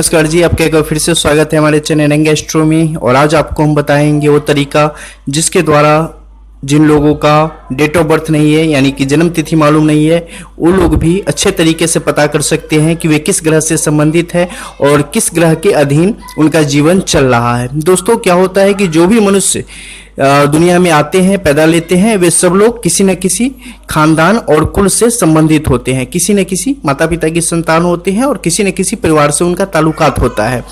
नमस्कार जी, आपका एक बार फिर से स्वागत है हमारे चैनल रंग एस्ट्रो में। और आज आपको हम बताएंगे वो तरीका जिसके द्वारा जिन लोगों का डेट ऑफ बर्थ नहीं है, यानी कि जन्म तिथि मालूम नहीं है, वो लोग भी अच्छे तरीके से पता कर सकते हैं कि वे किस ग्रह से संबंधित है और किस ग्रह के अधीन उनका जीवन चल रहा है। दोस्तों, क्या होता है कि जो भी मनुष्य दुनिया में आते हैं, पैदा लेते हैं, वे सब लोग किसी न किसी खानदान और कुल से संबंधित होते हैं। किसी न किसी माता पिता की संतान होते हैं और किसी न किसी परिवार से उनका ताल्लुकात होता है।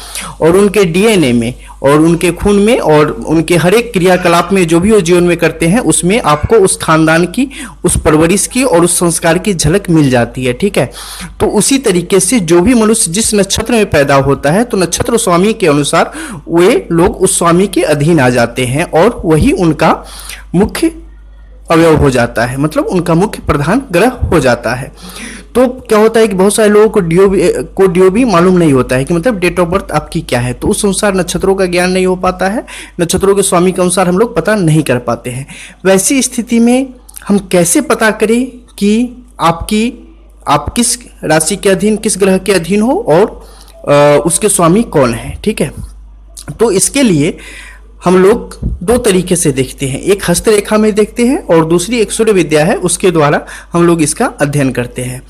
और उनके डीएनए में और उनके खून में और उनके हर एक क्रियाकलाप में जो भी वो जीवन में करते हैं, उसमें आपको उस खानदान की, उस परवरिश की और उस संस्कार की झलक मिल जाती है। ठीक है, तो उसी तरीके से जो भी मनुष्य जिस नक्षत्र में पैदा होता है, तो नक्षत्र स्वामी के अनुसार वे लोग उस स्वामी के अधीन आ जाते हैं और वही उनका मुख्य अवयव हो जाता है, मतलब उनका मुख्य प्रधान ग्रह हो जाता है। तो क्या होता है कि बहुत सारे लोगों को डीओबी मालूम नहीं होता है कि मतलब डेट ऑफ बर्थ आपकी क्या है, तो उस अनुसार नक्षत्रों का ज्ञान नहीं हो पाता है, नक्षत्रों के स्वामी के अनुसार हम लोग पता नहीं कर पाते हैं। वैसी स्थिति में हम कैसे पता करें कि आप किस राशि के अधीन, किस ग्रह के अधीन हो और उसके स्वामी कौन है। ठीक है, तो इसके लिए हम लोग दो तरीके से देखते हैं, एक हस्तरेखा में देखते हैं और दूसरी एक सूर्य विद्या है, उसके द्वारा हम लोग इसका अध्ययन करते हैं।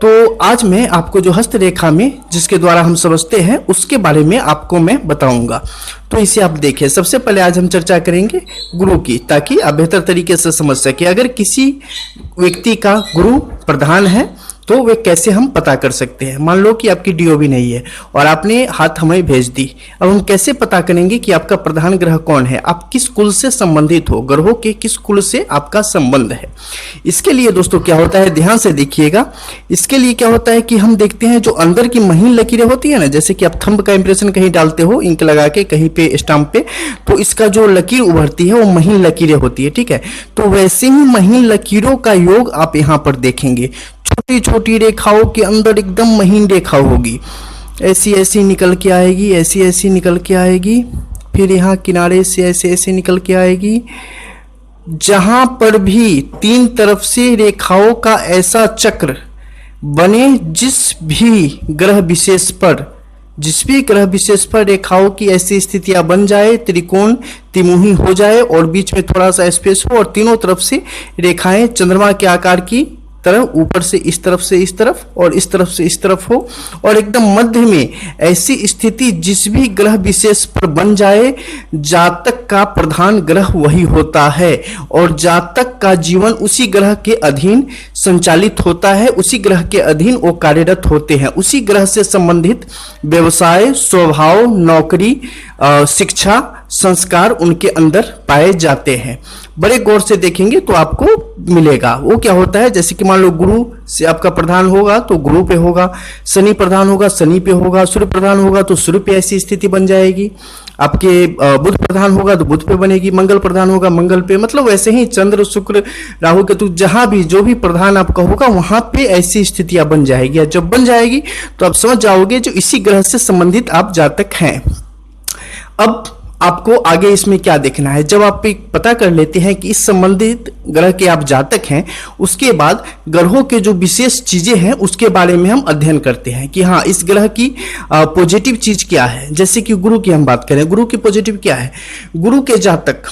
तो आज मैं आपको जो हस्तरेखा में जिसके द्वारा हम समझते हैं उसके बारे में आपको मैं बताऊंगा। तो इसे आप देखें। सबसे पहले आज हम चर्चा करेंगे गुरु की, ताकि आप बेहतर तरीके से समझ सके अगर किसी व्यक्ति का गुरु प्रधान है तो वे कैसे हम पता कर सकते हैं। मान लो कि आपकी डीओबी नहीं है और आपने हाथ हमें भेज दी, अब हम कैसे पता करेंगे कि आपका प्रधान ग्रह कौन है, आप किस कुल से संबंधित हो, ग्रहों के किस कुल से आपका संबंध है। इसके लिए दोस्तों क्या होता है, ध्यान से देखिएगा। इसके लिए क्या होता है कि हम देखते हैं जो अंदर की महीन लकीरें होती है ना, जैसे कि आप थंब का इंप्रेशन कहीं डालते हो इंक लगा के कहीं पे स्टाम्प पे, तो इसका जो लकीर उभरती है वो महीन लकीरें होती है। ठीक है, तो वैसे ही महीन लकीरों का योग आप यहाँ पर देखेंगे। छोटी छोटी रेखाओं के अंदर एकदम महीन रेखा होगी, ऐसी ऐसी निकल के आएगी, ऐसी ऐसी निकल के आएगी, फिर यहाँ किनारे से ऐसे ऐसे निकल के आएगी। जहां पर भी तीन तरफ से रेखाओं का ऐसा चक्र बने, जिस भी ग्रह विशेष पर रेखाओं की ऐसी स्थितियां बन जाए, त्रिकोण तिमुही हो जाए और बीच में थोड़ा सा स्पेस हो और तीनों तरफ से रेखाएं चंद्रमा के आकार की तरह ऊपर से इस तरफ से इस तरफ और इस तरफ से इस तरफ हो और एकदम मध्य में ऐसी स्थिति जिस भी ग्रह विशेष पर बन जाए, जातक का प्रधान ग्रह वही होता है और जातक का जीवन उसी ग्रह के अधीन संचालित होता है, उसी ग्रह के अधीन वो कार्यरत होते हैं, उसी ग्रह से संबंधित व्यवसाय, स्वभाव, नौकरी, शिक्षा, संस्कार उनके अंदर पाए जाते हैं। बड़े गौर से देखेंगे तो आपको मिलेगा। वो क्या होता है, जैसे कि मान लो गुरु से आपका प्रधान होगा तो गुरु पे होगा, शनि प्रधान होगा शनि पे होगा, सूर्य प्रधान होगा तो सूर्य पे ऐसी स्थिति बन जाएगी, आपके बुध प्रधान होगा तो बुध पे बनेगी, मंगल प्रधान होगा मंगल पे, मतलब वैसे ही चंद्र, शुक्र, राहु, केतु, जहां भी जो भी प्रधान आपका होगा वहां पे ऐसी स्थितियां बन जाएगी। जब बन जाएगी तो आप समझ जाओगे जो इसी ग्रह से संबंधित आप जातक हैं। अब आपको आगे इसमें क्या देखना है, जब आप पता कर लेते हैं कि इस संबंधित ग्रह के आप जातक हैं, उसके बाद ग्रहों के जो विशेष चीजें हैं उसके बारे में हम अध्ययन करते हैं कि हाँ इस ग्रह की पॉजिटिव चीज क्या है। जैसे कि गुरु की हम बात करें, गुरु की पॉजिटिव क्या है, गुरु के जातक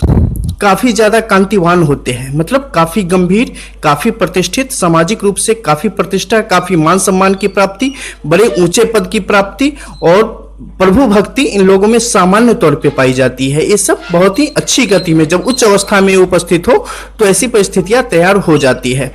काफी ज्यादा कांतिवान होते हैं, मतलब काफी गंभीर, काफी प्रतिष्ठित, सामाजिक रूप से काफी प्रतिष्ठा, काफी मान सम्मान की प्राप्ति, बड़े ऊंचे पद की प्राप्ति और प्रभु भक्ति इन लोगों में सामान्य तौर पे पाई जाती है। ये सब बहुत ही अच्छी गति में जब उच्च अवस्था में उपस्थित हो तो ऐसी परिस्थितियां तैयार हो जाती है।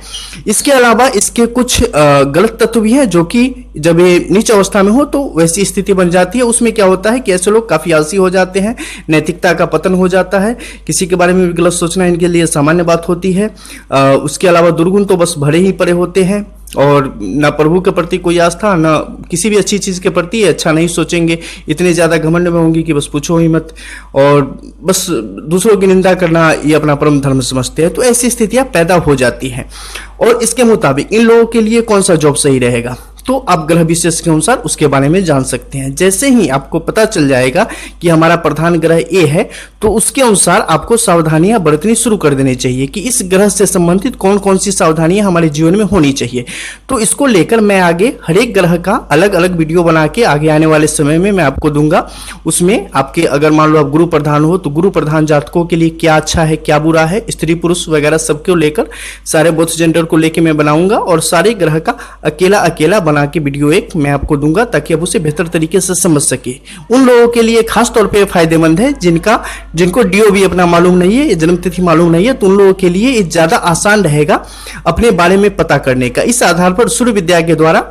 इसके अलावा इसके कुछ गलत तत्व भी हैं, जो कि जब ये नीच अवस्था में हो तो वैसी स्थिति बन जाती है। उसमें क्या होता है कि ऐसे लोग काफी आलसी हो जाते हैं, नैतिकता का पतन हो जाता है, किसी के बारे में भी गलत सोचना इनके लिए सामान्य बात होती है। उसके अलावा दुर्गुण तो बस भरे ही पड़े होते हैं और ना प्रभु के प्रति कोई आस्था, ना किसी भी अच्छी चीज के प्रति अच्छा नहीं सोचेंगे, इतने ज्यादा घमंड में होंगे कि बस पूछो ही मत, और बस दूसरों की निंदा करना ये अपना परम धर्म समझते हैं। तो ऐसी स्थितियां पैदा हो जाती हैं। और इसके मुताबिक इन लोगों के लिए कौन सा जॉब सही रहेगा, तो आप ग्रह विशेष के अनुसार उसके बारे में जान सकते हैं। जैसे ही आपको पता चल जाएगा कि हमारा प्रधान ग्रह ए है, तो उसके अनुसार आपको सावधानियां बरतनी शुरू कर देनी चाहिए कि इस ग्रह से संबंधित कौन कौन सी सावधानियां हमारे जीवन में होनी चाहिए। तो इसको लेकर मैं आगे हर एक ग्रह का अलग अलग वीडियो बना के आगे आने वाले समय में मैं आपको दूंगा। उसमें आपके अगर मान लो आप गुरु प्रधान हो तो गुरु प्रधान जातकों के लिए क्या अच्छा है क्या बुरा है, स्त्री पुरुष वगैरह सबको लेकर सारे बोथ जेंडर को लेकर मैं बनाऊंगा और सारे ग्रह का अकेला अकेला बना के वीडियो एक मैं आपको दूंगा ताकि आप उसे बेहतर तरीके से समझ सके। उन लोगों के लिए खास तौर पे फायदेमंद है जिनको डीओ भी अपना मालूम नहीं है, जन्म तिथि मालूम नहीं है, तो उन लोगों के लिए ये ज्यादा आसान रहेगा अपने बारे में पता करने का। इस आधार पर सूर्य विद्या के द्वारा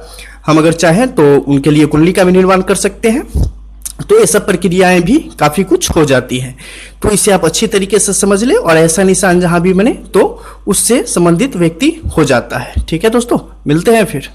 हम अगर चाहें तो उनके लिए कुंडली का भी निर्माण कर सकते हैं। तो ये सब प्रक्रियाएं भी काफी कुछ हो जाती हैं। तो इसे आप अच्छी तरीके से समझ ले और ऐसा निशान जहां भी बने तो उससे संबंधित व्यक्ति हो जाता है। ठीक है दोस्तों, मिलते हैं फिर।